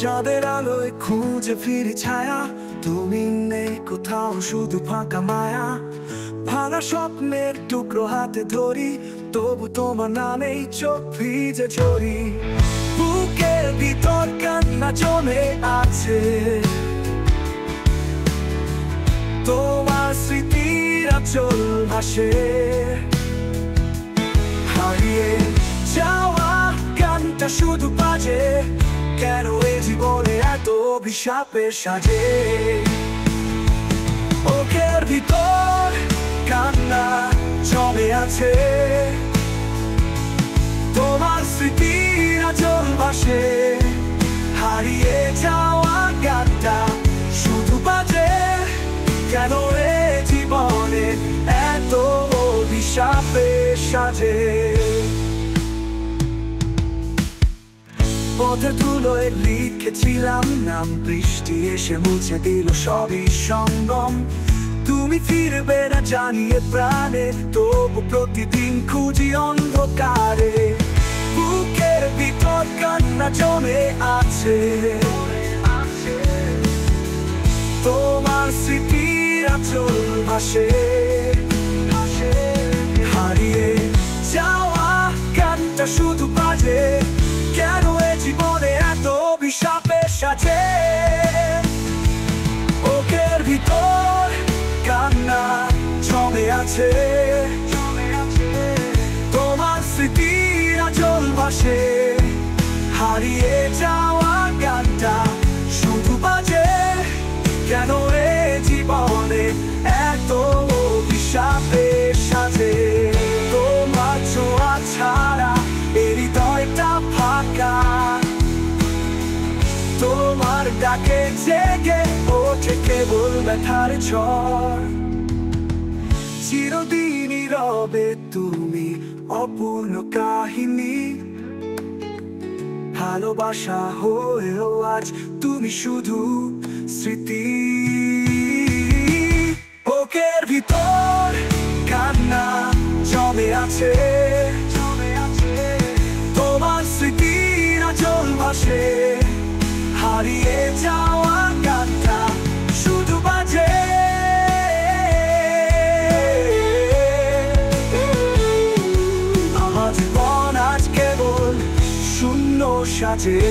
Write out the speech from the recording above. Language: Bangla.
চাঁদের আলোয় খুঁজে ফিরি ছায়া, তুমি নেই কোথাও, শুধু ফাঁকা মায়া। ভাঙা স্বপ্নের টুকরো হাতে ধরি, তবু তোমার নামেই চোখ ভিজে ঝরি। বুকের ভিতর কান্না জমে আছে, তোমার স্মৃতির আঁচল ভাসে। হারিয়ে যাওয়া গানটা শুধু বাজে, কেন এ জীবনে এত অভিশাপের সাজে। বুকের ভিতর কান্না জমে আছে, তোমার স্মৃতির আঁচল ভাসে। হারিয়ে যাওয়া গানটা শুধু বাজে, কেন এ জীবনে এত অভিশাপের সাজে। পথের ধুলোয় লিখেছিলাম নাম, বৃষ্টি এসে মুছে দিল সবই সঙ্গম। তুমি ফিরবে না জানিয়ে প্রাণে, তবু প্রতিদিন খুঁজি অন্ধকারে। বুকের ভিতর কান্না জমে আছে, তোমার স্মৃতির আঁচল ভাসে। হারিয়ে যাওয়া গানটা শুধু বাজে, কেন এ জীবনে এত অভিশাপের সাজে। বুকের ভিতর কান্না জমে আছে, তোমার স্মৃতির আঁচল ভাসে। হারিয়ে যাওয়া গানটা শুধু বাজে, কেন এ জীবনে এত অভিশাপের সাজে। তোমার ছোঁয়া ছাড়া এ হৃদয়টা ফাঁকা, তোমার ডাকে জেগে ওঠে কেবল ব্যথার ঝড়। চিরদিনই রবে তুমি অপূর্ণ কাহিনী, ভালোবাসা হয়েও আজ তুমি শুধু স্মৃতি। বুকের ভিতর কান্না জমে আছে, তোমার স্মৃতির আঁচল ভাসে। হারিয়ে যাওয়া গানটা শুধু বাজে, আমার জীবন আজ কেবল শূন্য সাজে।